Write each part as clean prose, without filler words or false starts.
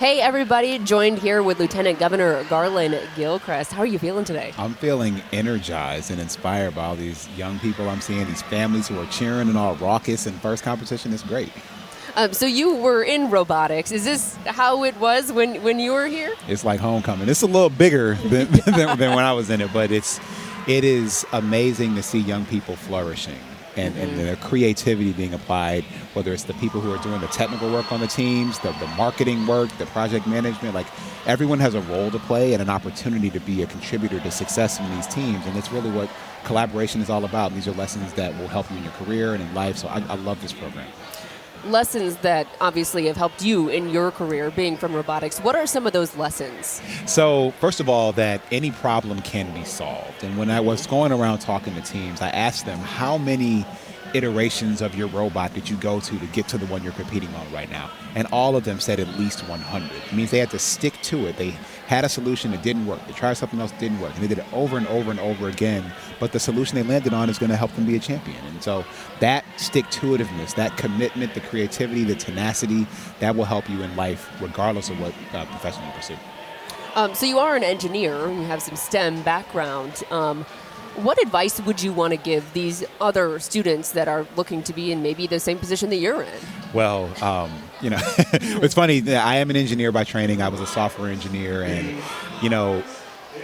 Hey, everybody, joined here with Lieutenant Governor Garlin Gilchrist. How are you feeling today? I'm feeling energized and inspired by all these young people I'm seeing, these families who are cheering and all raucous in first competition. It's great. So you were in robotics. Is this how it was when you were here? It's like homecoming. It's a little bigger than when I was in it, but it is amazing to see young people flourishing. And their creativity being applied, whether it's the people who are doing the technical work on the teams, the marketing work, the project management, like everyone has a role to play and an opportunity to be a contributor to success in these teams. And it's really what collaboration is all about. And these are lessons that will help you in your career and in life. So I love this program. Lessons that obviously have helped you in your career being from robotics. What are some of those lessons? So first of all, that any problem can be solved. And when I was going around talking to teams, I asked them, how many iterations of your robot did you go to get to the one you're competing on right now? And all of them said at least 100. It means they had to stick to it. They had a solution that didn't work. They tried something else that didn't work. And they did it over and over and over again. But the solution they landed on is going to help them be a champion. And so that stick-to-itiveness, that commitment, the creativity, the tenacity, that will help you in life regardless of what profession you pursue. So you are an engineer. You have some STEM background. What advice would you want to give these other students that are looking to be in maybe the same position that you're in? Well, it's funny. I am an engineer by training. I was a software engineer, and,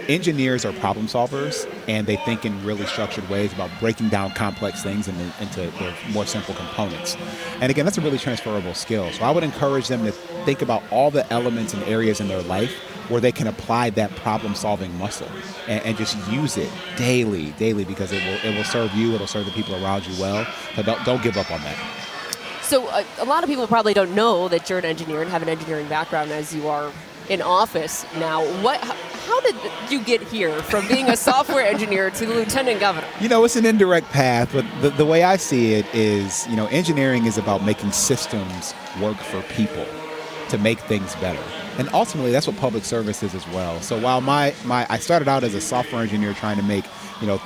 engineers are problem solvers, and they think in really structured ways about breaking down complex things into their more simple components. And again, that's a really transferable skill. So I would encourage them to think about all the elements and areas in their life where they can apply that problem-solving muscle and just use it daily, because it will serve you, it'll serve the people around you well. So don't give up on that. So a lot of people probably don't know that you're an engineer and have an engineering background as you are in office now. How did you get here from being a software engineer to the lieutenant governor? It's an indirect path, but the way I see it is, engineering is about making systems work for people to make things better. And ultimately, that's what public service is as well. So while I started out as a software engineer trying to make,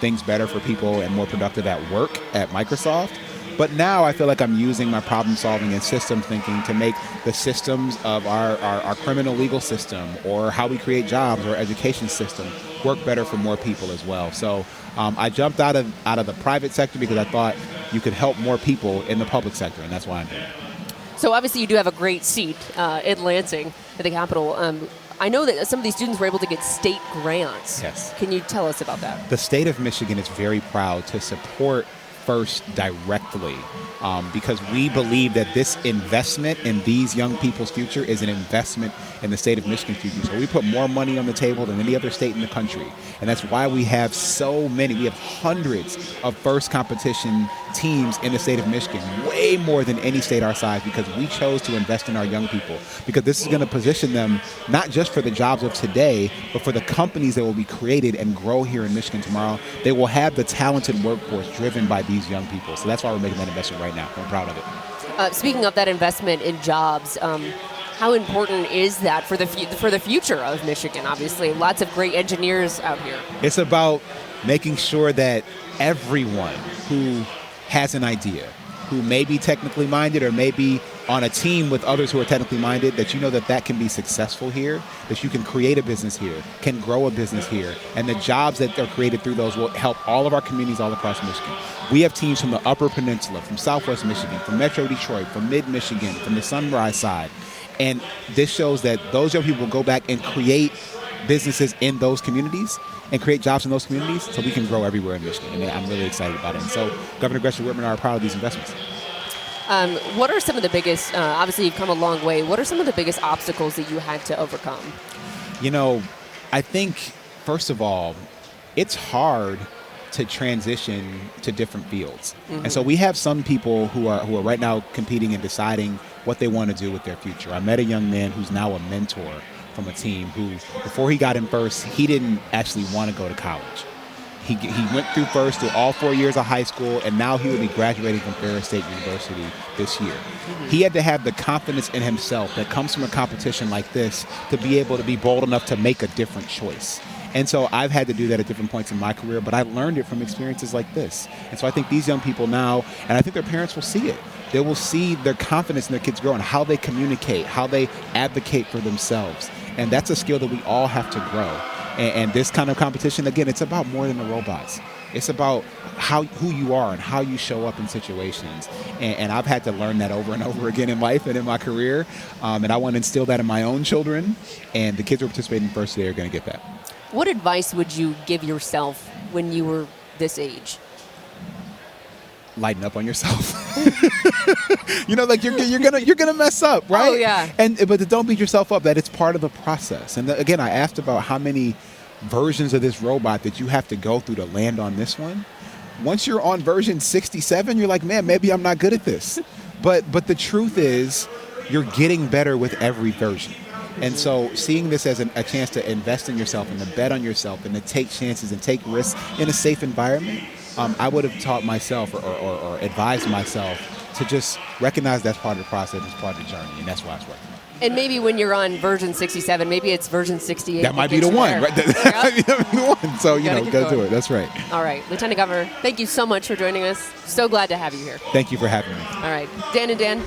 things better for people and more productive at work at Microsoft, but now I feel like I'm using my problem solving and system thinking to make the systems of our criminal legal system or how we create jobs or education system work better for more people as well. So I jumped out of the private sector because I thought you could help more people in the public sector, and that's why I'm here. So obviously you do have a great seat in Lansing at the Capitol. I know that some of these students were able to get state grants. Yes. Can you tell us about that? The state of Michigan is very proud to support FIRST directly because we believe that this investment in these young people's future is an investment in the state of Michigan's future. So we put more money on the table than any other state in the country. And that's why we have so many. We have hundreds of FIRST competition teams in the state of Michigan, way more than any state our size, because we chose to invest in our young people, because this is going to position them not just for the jobs of today, but for the companies that will be created and grow here in Michigan tomorrow. They will have the talented workforce driven by these young people. So that's why we're making that investment right now. I'm proud of it. Speaking of that investment in jobs, how important is that for the future of Michigan? Obviously, lots of great engineers out here. It's about making sure that everyone who has an idea, who may be technically minded or may be on a team with others who are technically minded, that that can be successful here, that you can create a business here, can grow a business here, and the jobs that are created through those will help all of our communities all across Michigan. We have teams from the Upper Peninsula, from Southwest Michigan, from Metro Detroit, from Mid-Michigan, from the Sunrise side, and this shows that those young people will go back and create businesses in those communities and create jobs in those communities so we can grow everywhere in Michigan. And I'm really excited about it. And so Governor Gretchen Whitmer and I are proud of these investments. What are some of the biggest, obviously you've come a long way, what are some of the biggest obstacles that you had to overcome? I think, first of all, it's hard to transition to different fields. Mm-hmm. And so we have some people who are right now competing and deciding what they want to do with their future. I met a young man who's now a mentor from a team who, before he got in FIRST, he didn't actually want to go to college. He went through FIRST through all 4 years of high school, and now he will be graduating from Ferris State University this year. Mm-hmm. He had to have the confidence in himself that comes from a competition like this to be able to be bold enough to make a different choice. And so I've had to do that at different points in my career, but I learned it from experiences like this. And so I think these young people now, and I think their parents will see it, They will see their confidence in their kids grow and how they communicate, how they advocate for themselves. And that's a skill that we all have to grow. And this kind of competition, again, it's about more than the robots. It's about who you are and how you show up in situations. And I've had to learn that over and over again in life and in my career. And I want to instill that in my own children. And the kids who are participating in first day are going to get that. What advice would you give yourself when you were this age? Lighten up on yourself. Like you're gonna mess up, right? Oh yeah. But don't beat yourself up. That it's part of the process. And again, I asked about how many versions of this robot that you have to go through to land on this one. Once you're on version 67, you're like, man, maybe I'm not good at this. But the truth is, you're getting better with every version. And so seeing this as a chance to invest in yourself and to bet on yourself and to take chances and take risks in a safe environment, I would have taught myself or advised myself to just recognize that's part of the process, it's part of the journey, and that's why it's working. And maybe when you're on version 67, maybe it's version 68. That might be the one, right? That might be the one. So, go do it. That's right. All right. Lieutenant Governor, thank you so much for joining us. So glad to have you here. Thank you for having me. All right. Dan and Dan.